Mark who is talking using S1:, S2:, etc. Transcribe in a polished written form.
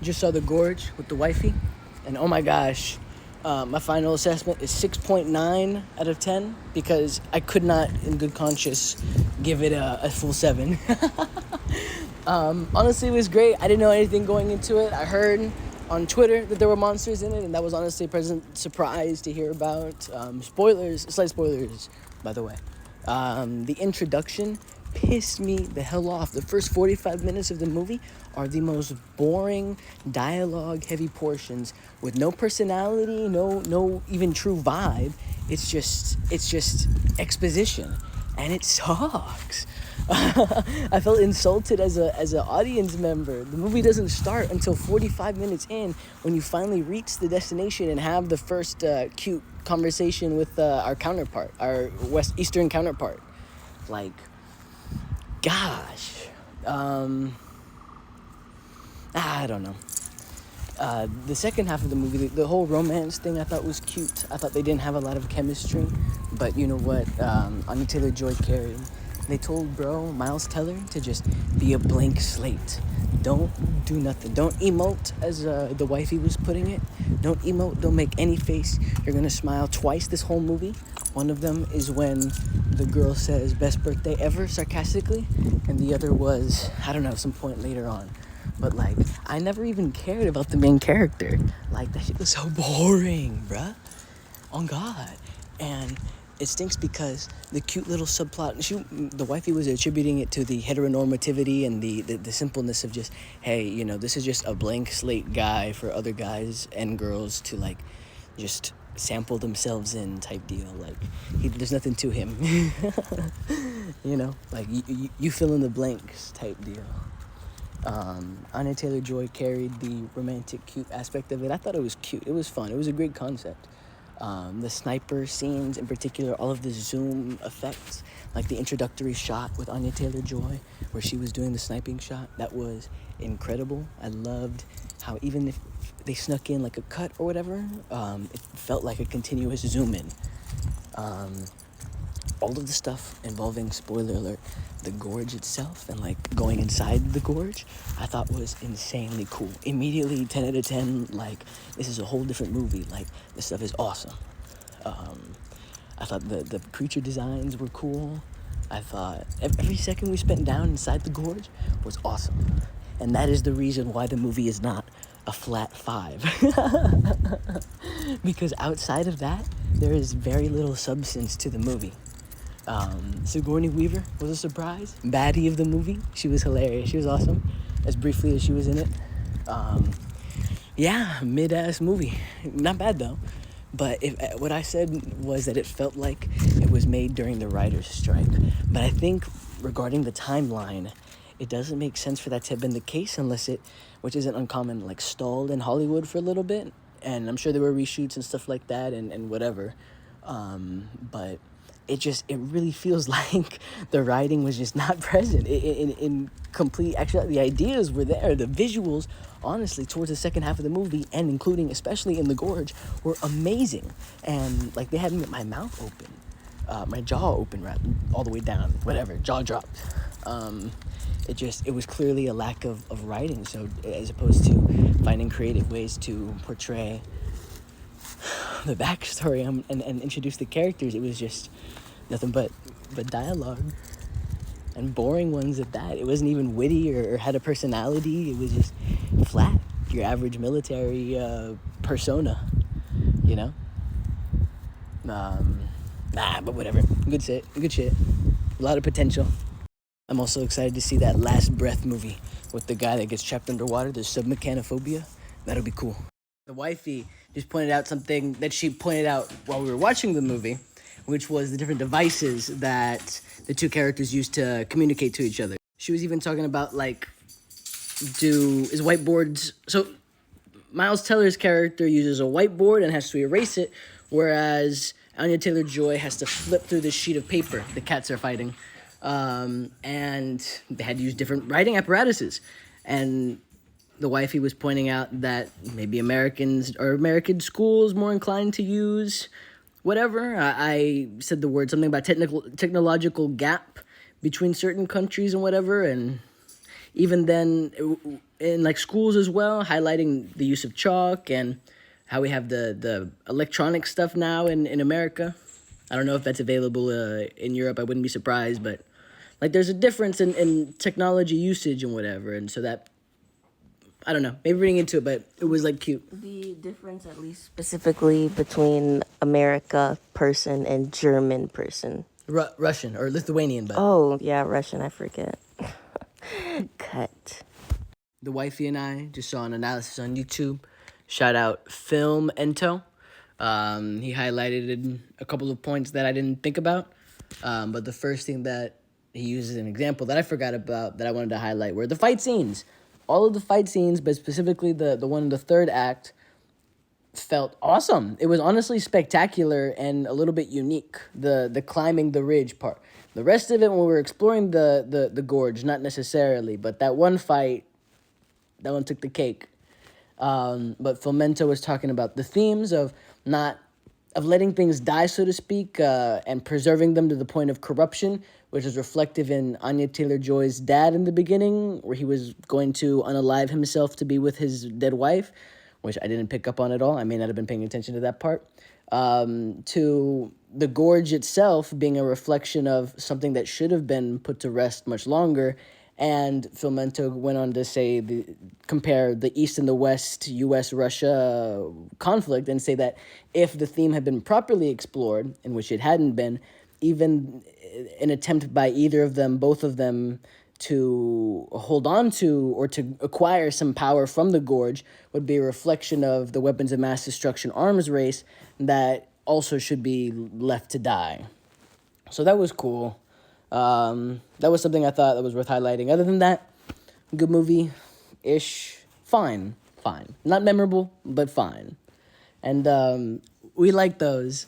S1: Just saw The Gorge with the wifey, and oh my gosh, my final assessment is 6.9 out of 10 because I could not, in good conscience, give it a full 7. Honestly, it was great. I didn't know anything going into it. I heard on Twitter that there were monsters in it, and that was honestly a pleasant surprise to hear about. Slight spoilers, by the way. The introduction pissed me the hell off. The first 45 minutes of the movie are the most boring, dialogue-heavy portions with no personality, no even true vibe. It's just exposition, and it sucks. I felt insulted as an audience member. The movie doesn't start until 45 minutes in when you finally reach the destination and have the first cute conversation with our counterpart, our Eastern counterpart. Like, gosh. I don't know. The second half of the movie, the whole romance thing, I thought was cute. I thought they didn't have a lot of chemistry, but you know what? Anya Taylor-Joy carried. They told Miles Teller, to just be a blank slate. Don't do nothing. Don't emote, as the wifey was putting it. Don't emote. Don't make any face. You're gonna smile twice this whole movie. One of them is when the girl says "best birthday ever" sarcastically, and the other was, I don't know, some point later on. But like, I never even cared about the main character. Like, that shit was so boring, bruh. On God. And it stinks because the cute little subplot, the wifey was attributing it to the heteronormativity and the simpleness of just, hey, you know, this is just a blank slate guy for other guys and girls to, like, just sample themselves in type deal. Like, there's nothing to him. You know, like, you fill in the blanks type deal. Anya Taylor-Joy carried the romantic, cute aspect of it. I thought it was cute. It was fun. It was a great concept. The sniper scenes in particular, all of the zoom effects, like the introductory shot with Anya Taylor-Joy where she was doing the sniping shot, that was incredible. I loved how even if they snuck in like a cut or whatever, it felt like a continuous zoom in. All of the stuff involving, spoiler alert, the gorge itself and like going inside the gorge, I thought was insanely cool. Immediately 10 out of 10, like, this is a whole different movie. Like, this stuff is awesome. I thought the creature designs were cool. I thought every second we spent down inside the gorge was awesome. And that is the reason why the movie is not a flat 5. Because outside of that, there is very little substance to the movie. Sigourney Weaver was a surprise. Baddie of the movie. She was hilarious. She was awesome. As briefly as she was in it. Yeah, mid-ass movie. Not bad, though. But what I said was that it felt like it was made during the writer's strike. But I think regarding the timeline, it doesn't make sense for that to have been the case unless it, which isn't uncommon, like stalled in Hollywood for a little bit. And I'm sure there were reshoots and stuff like that and whatever. But it really feels like the writing was just not present in complete. Actually, the ideas were there. The visuals, honestly, towards the second half of the movie, and including especially in the gorge, were amazing. And like, they had my mouth open, my jaw open, right, all the way down, whatever, jaw dropped. It was clearly a lack of writing. So as opposed to finding creative ways to portray the backstory and introduce the characters, it was just nothing but dialogue, and boring ones at that. It wasn't even witty or had a personality. It was just flat, your average military persona, you know. But whatever. Good shit. A lot of potential. I'm also excited to see that Last Breath movie with the guy that gets trapped underwater. The submechanophobia. That'll be cool. The wifey just pointed out something that she pointed out while we were watching the movie, which was the different devices that the two characters use to communicate to each other. She was even talking about, like, is whiteboards... So, Miles Teller's character uses a whiteboard and has to erase it, whereas Anya Taylor-Joy has to flip through this sheet of paper the cats are fighting. And they had to use different writing apparatuses. And the wifey was pointing out that maybe American schools more inclined to use whatever. I said the word something about technological gap between certain countries and whatever, and even then, in like schools as well, highlighting the use of chalk and how we have the electronic stuff now in America. I don't know if that's available in Europe. I wouldn't be surprised, but like there's a difference in technology usage and whatever, and so that I don't know. Maybe reading into it, but it was like cute.
S2: The difference, at least specifically, between America person and German person.
S1: Russian or Lithuanian, but
S2: Oh, yeah, Russian, I forget. Cut.
S1: the wifey and I just saw an analysis on YouTube. Shout out Film Ento. He highlighted a couple of points that I didn't think about. But the first thing that he uses an example that I forgot about that I wanted to highlight were the fight scenes. All of the fight scenes, but specifically the one in the third act, felt awesome. It was honestly spectacular and a little bit unique. The climbing the ridge part. The rest of it, when we were exploring the gorge, not necessarily, but that one fight, that one took the cake. But Fomento was talking about the themes of not of letting things die, so to speak, and preserving them to the point of corruption, which is reflective in Anya Taylor-Joy's dad in the beginning, where he was going to unalive himself to be with his dead wife, which I didn't pick up on at all. I may not have been paying attention to that part. To the gorge itself being a reflection of something that should have been put to rest much longer. And Filmento went on to say, compare the East and the West, U.S.-Russia conflict, and say that if the theme had been properly explored, in which it hadn't been, even an attempt by either of them, both of them, to hold on to or to acquire some power from the gorge would be a reflection of the weapons of mass destruction arms race that also should be left to die. So that was cool. That was something I thought that was worth highlighting. Other than that, good movie-ish. Fine. Not memorable, but fine. And we like those.